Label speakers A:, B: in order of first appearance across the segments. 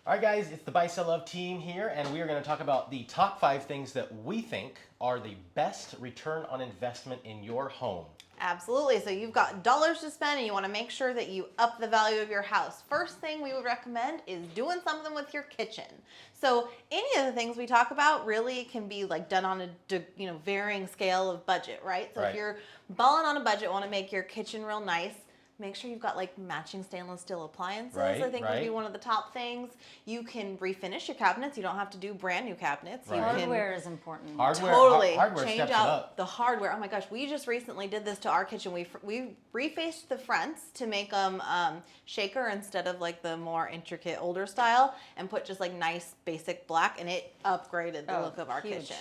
A: All right, guys, it's the Buy, Sell, Love team here, and we are going to talk about the top 5 things that we think are the best return on investment in your home.
B: Absolutely. So you've got dollars to spend and you want to make sure that you up the value of your house. First thing we would recommend is doing something with your kitchen. So any of the things we talk about really can be like done on a varying scale of budget, right? So if you're balling on a budget, want to make your kitchen real nice, make sure you've got like matching stainless steel appliances. I think would be one of the top things. You can refinish your cabinets. You don't have to do brand new cabinets.
C: Hardware is important.
B: Hardware change
A: steps
B: out
A: up.
B: the hardware. Oh my gosh, we just recently did this to our kitchen. We refaced the fronts to make them shaker instead of like the more intricate older style, and put just like nice basic black, and it upgraded the look of our kitchen.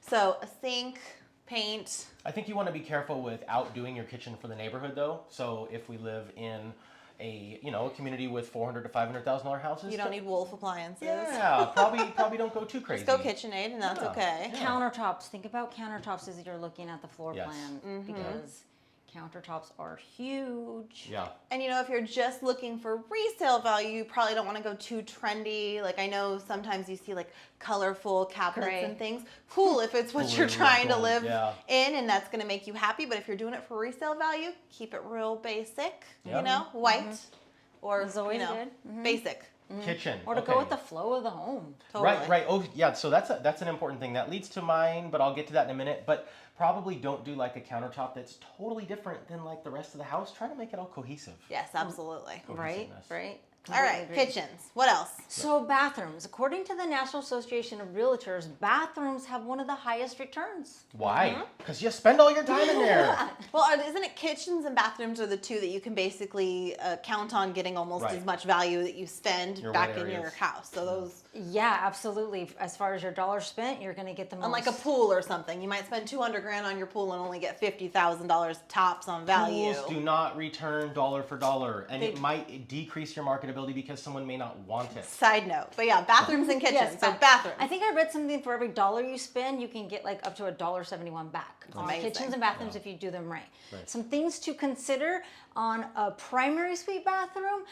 B: So a sink, paint.
A: I think you want to be careful with outdoing your kitchen for the neighborhood, though. So if we live in a community with $400,000 to $500,000 houses,
B: you don't need Wolf appliances.
A: Yeah, probably don't go too crazy.
B: Just go KitchenAid, and that's okay.
A: Yeah.
C: Countertops. Think about countertops as you're looking at the floor plan, because countertops are huge.
A: Yeah.
B: And if you're just looking for resale value, you probably don't want to go too trendy. Like I know sometimes you see like colorful cabinets and things. Cool if it's what you're trying to live in and that's going to make you happy. But if you're doing it for resale value, keep it real basic, white or
C: It's always good.
B: Basic.
A: Kitchen.
C: Or to go with the flow of the home.
B: Totally.
A: Right. Oh, yeah. So that's an important thing. That leads to mine, but I'll get to that in a minute. But probably don't do like a countertop that's totally different than like the rest of the house. Try to make it all cohesive.
B: Yes, absolutely.
C: Right.
B: All right, kitchens. What else?
C: So bathrooms. According to the National Association of Realtors, bathrooms have one of the highest returns.
A: Why? Because you spend all your time in there.
B: Well, isn't it kitchens and bathrooms are the two that you can basically count on getting almost as much value that you spend back in your house? So those.
C: Yeah, absolutely. As far as your dollars spent, you're going to get the most.
B: Unlike a pool or something, you might spend $200,000 on your pool and only get $50,000 tops on value.
A: Pools do not return dollar for dollar, and it might decrease your marketability because someone may not want it.
B: Side note, but yeah, bathrooms and kitchens.
C: Yes,
B: so bathrooms.
C: I think I read something for every dollar you spend, you can get like up to $1.71 back on kitchens and bathrooms if you do them right. Some things to consider on a primary suite bathroom.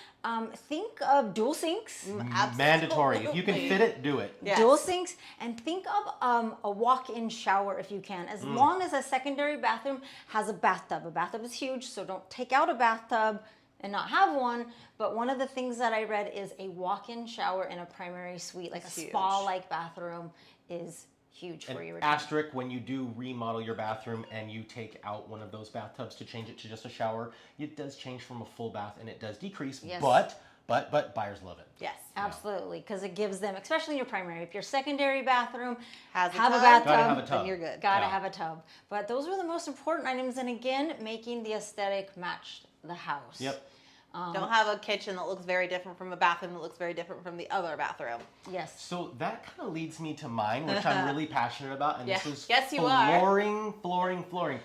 C: Think of dual sinks.
A: Mandatory. If you can fit it, do it.
B: Yes.
C: Dual sinks, and think of a walk-in shower if you can. As long as a secondary bathroom has a bathtub. A bathtub is huge, so don't take out a bathtub and not have one. But one of the things that I read is a walk-in shower in a primary suite, like a spa-like bathroom, is huge for your return.
A: Asterisk, when you do remodel your bathroom and you take out one of those bathtubs to change it to just a shower, it does change from a full bath and it does decrease, but buyers love it.
C: Yes, absolutely, because it gives them, especially in your primary, if your secondary bathroom
B: have a
C: bathtub,
A: gotta have a tub.
B: then you're good.
C: Gotta have a tub. But those are the most important items, and again, making the aesthetic match the house.
A: Yep.
B: Don't have a kitchen that looks very different from a bathroom that looks very different from the other bathroom.
C: Yes.
A: So that kind of leads me to mine, which I'm really passionate about, and this is
B: Yes, you
A: flooring.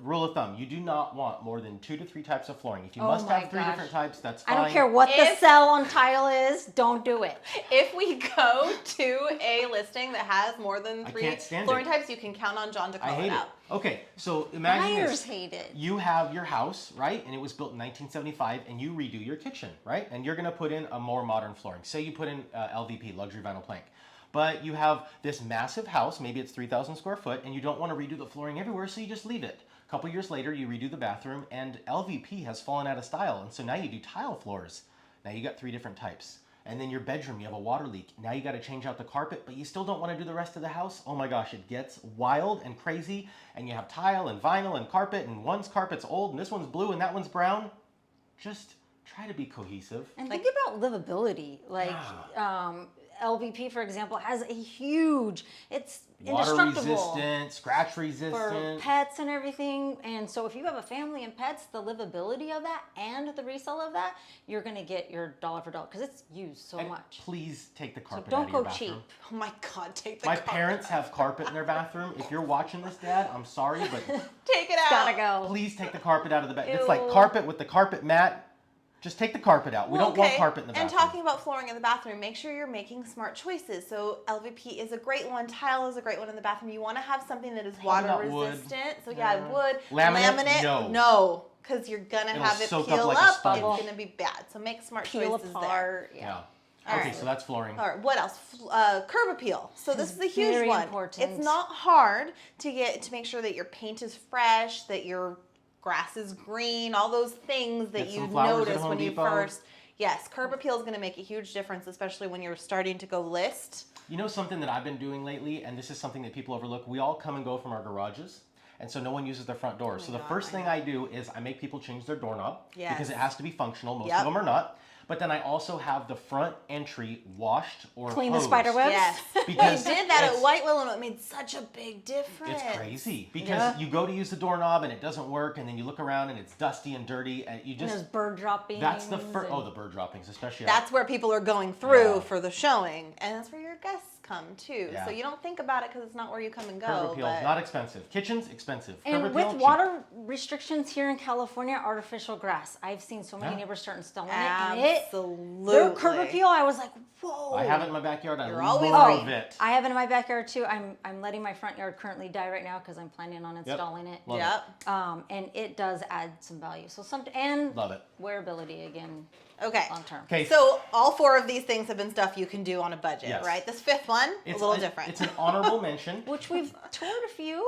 A: Rule of thumb, you do not want more than 2 to 3 types of flooring. If you must have 3 different types, that's fine.
C: I don't care what the sell on tile is, don't do it.
B: If we go to a listing that has more than 3 flooring types, you can count on John to call it out.
A: Okay, so imagine
C: Buyers
A: this.
C: hate it.
A: You have your house, right? And it was built in 1975, and you redo your kitchen, right? And you're going to put in a more modern flooring. Say you put in LVP, luxury vinyl plank. But you have this massive house, maybe it's 3,000 square foot, and you don't want to redo the flooring everywhere, so you just leave it. A couple years later, you redo the bathroom, and LVP has fallen out of style, and so now you do tile floors. Now you got 3 different types. And then your bedroom, you have a water leak. Now you got to change out the carpet, but you still don't want to do the rest of the house. Oh my gosh, it gets wild and crazy, and you have tile and vinyl and carpet, and one's carpet's old, and this one's blue, and that one's brown. Just try to be cohesive.
C: And think about livability. Like, LVP, for example, has a huge, it's
A: water
C: indestructible.
A: resistant, scratch resistant.
C: For pets and everything. And so if you have a family and pets, the livability of that and the resale of that, you're going to get your dollar for dollar because it's used so much.
A: Please take the carpet
C: So
A: out
C: don't
A: of your
C: go
A: bathroom.
C: cheap.
B: Oh my God, take the
A: My
B: carpet.
A: parents have carpet in their bathroom. If you're watching this, Dad, I'm sorry, but
B: Take it out.
C: Gotta go.
A: please take the carpet out of the bathroom. It's like carpet with the carpet mat. Just take the carpet out. We don't want carpet in the bathroom.
B: And talking about flooring in the bathroom, make sure you're making smart choices. So LVP is a great one. Tile is a great one in the bathroom. You want to have something that is water resistant. So wood.
A: Laminate?
B: No. Because you're going to have it
A: soak
B: peel
A: up like a
B: up.
A: sponge.
B: It's going to be bad. So make smart choices
C: apart.
B: there.
C: Yeah.
B: All
A: Okay,
B: right.
A: so that's flooring.
B: All right, what else? Curb appeal. So this is a huge
C: very
B: one.
C: important.
B: It's not hard to make sure that your paint is fresh, that your grass is green, all those things that
A: Get some
B: you
A: flowers at
B: notice
A: Home
B: when you
A: Depot.
B: first. Yes, curb appeal is going to make a huge difference, especially when you're starting to go list.
A: You know something that I've been doing lately, and this is something that people overlook. We all come and go from our garages, and so no one uses their front door. So the first thing I do is I make people change their doorknob because it has to be functional. Most of them are not. But then I also have the front entry washed or
C: Clean the
A: hosed.
C: spider webs.
B: Yes,
A: Because
B: we did that at
A: it's-
B: White Willow, and it made such a big difference.
A: It's crazy because you go to use the doorknob and it doesn't work, and then you look around and it's dusty and dirty, and you
C: And
A: just
C: there's bird droppings.
A: that's the first. Oh, the bird droppings, especially.
B: That's where people are going through
A: Yeah.
B: for the showing, and that's where your guests come too.
A: Yeah.
B: So you don't think about it because it's not where you come and go.
A: curb appeal,
B: but
A: not expensive. Kitchens, expensive. Curb
C: And
A: appeal,
C: with
A: cheap.
C: water restrictions here in California, artificial grass. I've seen so many
A: Yeah.
C: neighbors start installing it, and their
B: absolutely.
C: curb appeal, I was like, whoa.
A: I have it in my backyard.
B: You're
A: I
B: always
A: love
B: right.
A: it.
C: I have it in my backyard too. I'm letting my front yard currently die right now because I'm planning on installing it.
A: Love
B: Yep.
C: And it does add some value. So and
A: Love it.
C: wearability again,
B: Okay.
C: long term.
A: Okay.
B: So all four of these things have been stuff you can do on a budget,
A: Yes.
B: right? This fifth one, a little different.
A: It's an honorable mention.
C: Which we've toured a few.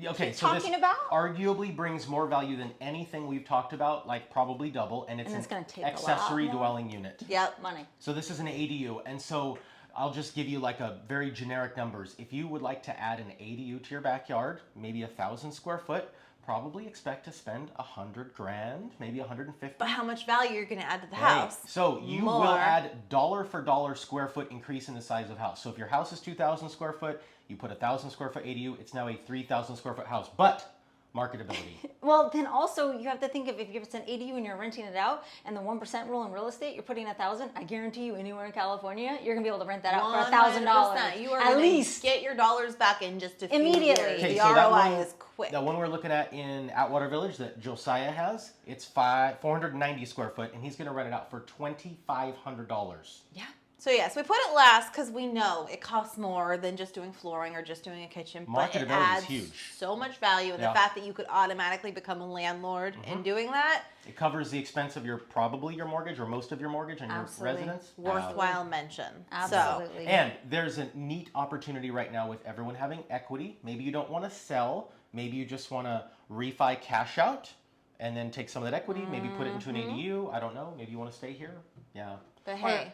A: Okay,
C: Keep
A: so this
C: talking about?
A: arguably brings more value than anything we've talked about, like probably double, and it's
C: And it's
A: an
C: gonna take a lot
A: accessory
C: more.
A: dwelling unit.
B: Yep.
C: Money.
A: So this is an ADU, and so I'll just give you like a very generic numbers. If you would like to add an ADU to your backyard, maybe 1,000 square foot, probably expect to spend $100,000, maybe 150.
B: But how much value you're going to add to the
A: Right.
B: house?
A: So you will
B: More.
A: add dollar for dollar square foot increase in the size of house. So if your house is 2,000 square foot, you put 1,000 square foot ADU, it's now a 3,000 square foot house. But marketability.
C: Well, then also you have to think of if it's an ADU and you're renting it out, and the 1% rule in real estate, you're putting 1,000. I guarantee you, anywhere in California, you're gonna be able to rent that out for $1,000.
B: You are
C: at
B: gonna
C: least.
B: get your dollars back in just a few
C: Immediately.
B: years.
A: Okay,
B: The
A: so that
B: ROI
A: one-
B: is quick.
A: The one we're looking at in Atwater Village that Josiah has, it's 490 square foot, and he's going to rent it out for $2,500.
C: Yeah.
B: So yes, we put it last because we know it costs more than just doing flooring or just doing a kitchen, but it
A: Marketability is
B: adds
A: huge.
B: so much value, and
A: Yeah.
B: the fact that you could automatically become a landlord in doing that,
A: It covers the expense of probably your mortgage or most of your mortgage and
C: Absolutely.
A: your residence.
B: worthwhile mention.
C: Absolutely.
A: And there's a neat opportunity right now with everyone having equity. Maybe you don't want to sell. Maybe you just want to refi cash out and then take some of that equity, maybe put it into an ADU. I don't know. Maybe you want to stay here. Yeah.
B: But hey,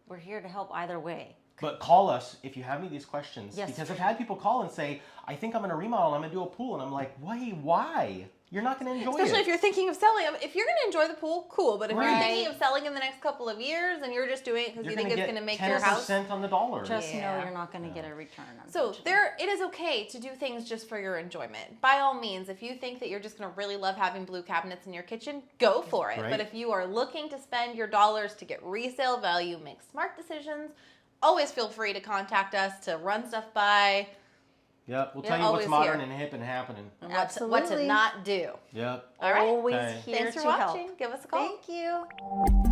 C: We're here to help either way.
A: But call us if you have any of these questions.
C: Yes.
A: Because I've had people call and say, I think I'm going to remodel, I'm going to do a pool. And I'm like, why? You're not going to enjoy
B: especially
A: it.
B: if you're thinking of selling, if you're going to enjoy the pool, cool. But if you're
A: Right.
B: thinking of selling in the next couple of years and you're just doing it because
A: You're
B: you think
A: gonna
B: it's
A: get
B: going to make
A: 10%
B: your house.
A: on the dollar.
C: Just know
B: Yeah.
C: you're not going to get a return.
B: So
C: unfortunately.
B: it is okay to do things just for your enjoyment. By all means, if you think that you're just going to really love having blue cabinets in your kitchen, go for it.
A: Right.
B: But if you are looking to spend your dollars to get resale value, make smart decisions, always feel free to contact us to run stuff by.
A: Yep. We'll
B: We're
A: tell you what's
B: always
A: modern
B: here.
A: and hip and happening.
B: And what to
C: Absolutely.
B: not do.
A: Yep.
B: All right.
C: Always
A: Okay.
C: here
B: Thanks for
C: to
B: watching.
C: help.
B: Give us a call.
C: Thank you.